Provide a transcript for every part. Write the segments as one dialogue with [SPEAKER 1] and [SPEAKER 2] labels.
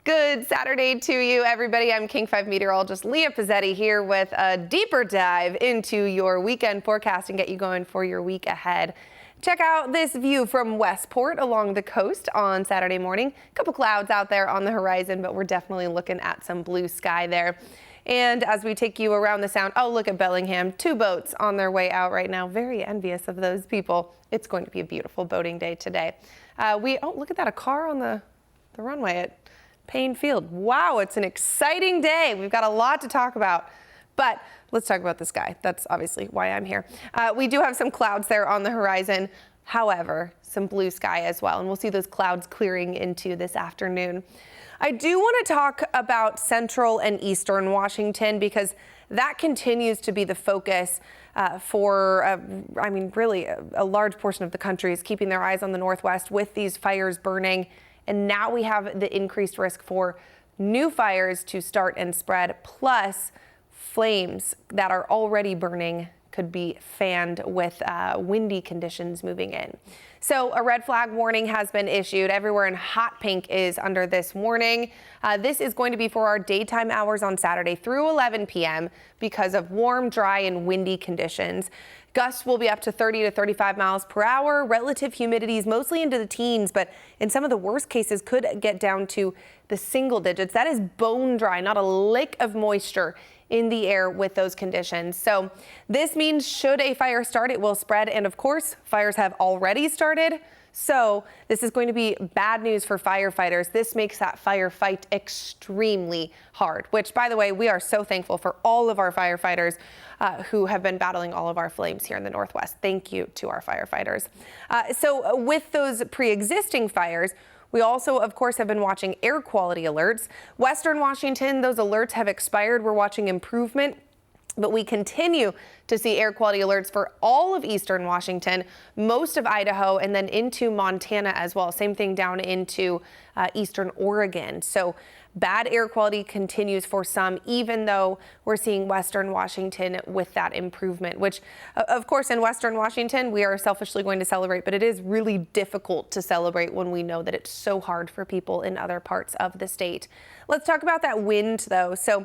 [SPEAKER 1] Good Saturday to you, everybody. I'm King 5 meteorologist Leah Pezzetti here with a deeper dive into your weekend forecast and get you going for your week ahead. Check out this view from Westport along the coast on Saturday morning. A couple clouds out there on the horizon, but we're definitely looking at some blue sky there. And as we take you around the sound, oh, look at Bellingham. 2 boats on their way out right now. Very envious of those people. It's going to be a beautiful boating day today. Oh, look at that, a car on the runway at Payne Field. Wow, it's an exciting day. We've got a lot to talk about, but let's talk about the sky. That's obviously why I'm here. We do have some clouds there on the horizon. However, some blue sky as well, and we'll see those clouds clearing into this afternoon. I do want to talk about central and eastern Washington because that continues to be the focus for, really a large portion of the country is keeping their eyes on the Northwest with these fires burning. And now we have the increased risk for new fires to start and spread, plus flames that are already burning could be fanned with windy conditions moving in. So a red flag warning has been issued. Everywhere in hot pink is under this warning. This is going to be for our daytime hours on Saturday through 11 p.m. because of warm, dry, and windy conditions. Gusts will be up to 30 to 35 miles per hour. Relative humidity is mostly into the teens, but in some of the worst cases could get down to the single digits. That is bone dry, not a lick of moisture in the air with those conditions. So this means should a fire start, it will spread. And of course, fires have already started. So this is going to be bad news for firefighters. This makes that firefight extremely hard, which, by the way, we are so thankful for all of our firefighters who have been battling all of our flames here in the Northwest. Thank you to our firefighters. So with those pre-existing fires, we also, of course, have been watching air quality alerts. Western Washington, those alerts have expired. We're watching improvement, but we continue to see air quality alerts for all of eastern Washington, most of Idaho, and then into Montana as well. Same thing down into eastern Oregon. So bad air quality continues for some, even though we're seeing western Washington with that improvement, which, of course, in western Washington, we are selfishly going to celebrate, but it is really difficult to celebrate when we know that it's so hard for people in other parts of the state. Let's talk about that wind, though. So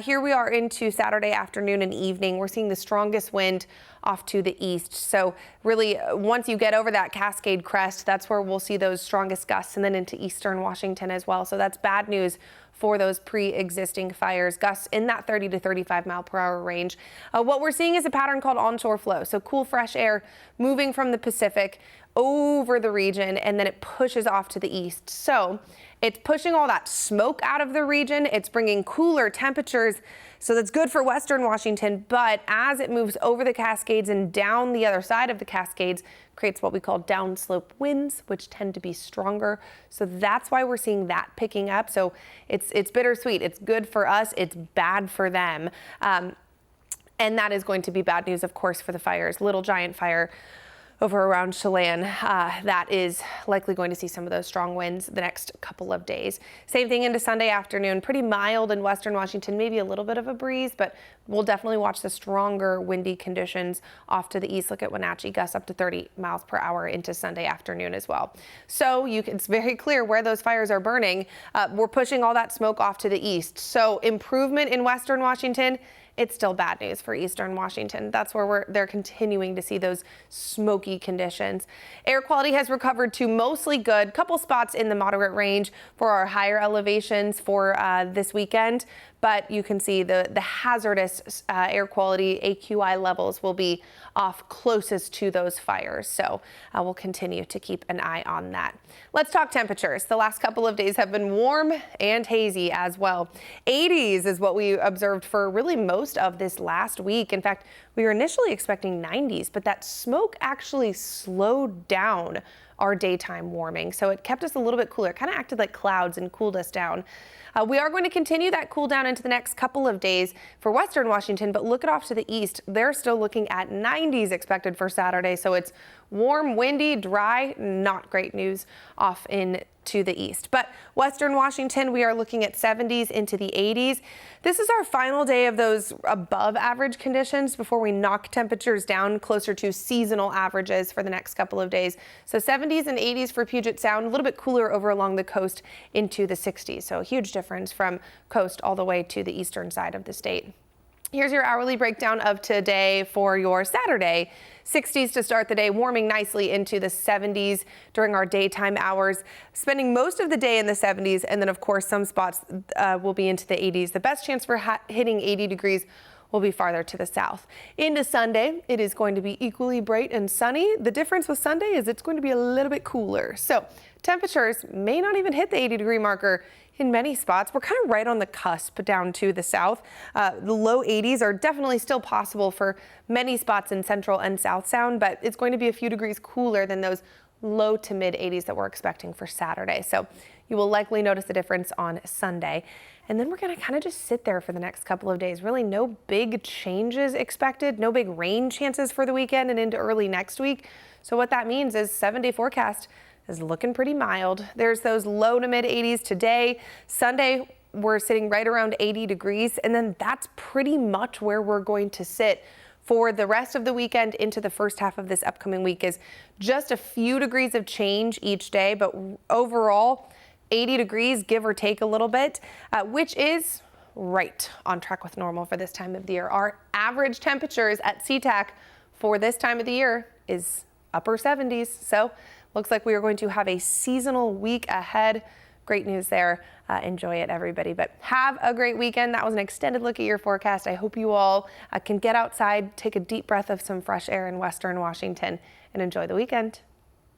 [SPEAKER 1] here we are into Saturday afternoon and evening. We're seeing the strongest wind off to the east. So really, once you get over that Cascade Crest, that's where we'll see those strongest gusts, and then into eastern Washington as well. So that's bad news for those pre-existing fires. Gusts in that 30 to 35 mile per hour range. What we're seeing is a pattern called onshore flow. So cool, fresh air moving from the Pacific over the region, and then it pushes off to the east. So it's pushing all that smoke out of the region. It's bringing cooler temperatures. So that's good for western Washington. But as it moves over the Cascades and down the other side of the Cascades, creates what we call downslope winds, which tend to be stronger. So that's why we're seeing that picking up. So it's bittersweet. It's good for us. It's bad for them. And that is going to be bad news, of course, for the fires. Little Giant Fire over around Chelan, that is likely going to see some of those strong winds the next couple of days. Same thing into Sunday afternoon, pretty mild in western Washington, maybe a little bit of a breeze, but we'll definitely watch the stronger windy conditions off to the east. Look at Wenatchee, gusts up to 30 miles per hour into Sunday afternoon as well. So it's very clear where those fires are burning. We're pushing all that smoke off to the east. So improvement in western Washington. It's still bad news for eastern Washington. That's where they're continuing to see those smoky conditions. Air quality has recovered to mostly good. Couple spots in the moderate range for our higher elevations for this weekend. But you can see the hazardous air quality AQI levels will be off closest to those fires. So we'll continue to keep an eye on that. Let's talk temperatures. The last couple of days have been warm and hazy as well. 80s is what we observed for really most of this last week. In fact, we were initially expecting 90s, but that smoke actually slowed down our daytime warming. So it kept us a little bit cooler, kind of acted like clouds and cooled us down. We are going to continue that cool down into the next couple of days for western Washington, but look at off to the east. They're still looking at 90s expected for Saturday. So it's warm, windy, dry, not great news off in to the east. But western Washington, we are looking at 70s into the 80s. This is our final day of those above average conditions before we knock temperatures down closer to seasonal averages for the next couple of days. So 70s and 80s for Puget Sound, a little bit cooler over along the coast into the 60s. So a huge difference from coast all the way to the eastern side of the state. Here's your hourly breakdown of today for your Saturday. 60s to start the day, warming nicely into the 70s during our daytime hours, spending most of the day in the 70s, and then of course some spots will be into the 80s. The best chance for hitting 80 degrees will be farther to the south. Into Sunday, it is going to be equally bright and sunny. The difference with Sunday is it's going to be a little bit cooler. So temperatures may not even hit the 80-degree marker in many spots. We're kind of right on the cusp down to the south. The low 80s are definitely still possible for many spots in central and south sound, but it's going to be a few degrees cooler than those low to mid 80s that we're expecting for Saturday. So you will likely notice the difference on Sunday. And then we're going to kind of just sit there for the next couple of days. Really no big changes expected, no big rain chances for the weekend and into early next week. So what that means is 7-day forecast is looking pretty mild. There's those low to mid 80s today. Sunday, we're sitting right around 80 degrees, and then that's pretty much where we're going to sit for the rest of the weekend into the first half of this upcoming week. Is just a few degrees of change each day, but overall 80 degrees, give or take a little bit, which is right on track with normal for this time of the year. Our average temperatures at SeaTac for this time of the year is upper 70s. So looks like we are going to have a seasonal week ahead. Great news there. Enjoy it, everybody. But have a great weekend. That was an extended look at your forecast. I hope you all can get outside, take a deep breath of some fresh air in western Washington, and enjoy the weekend.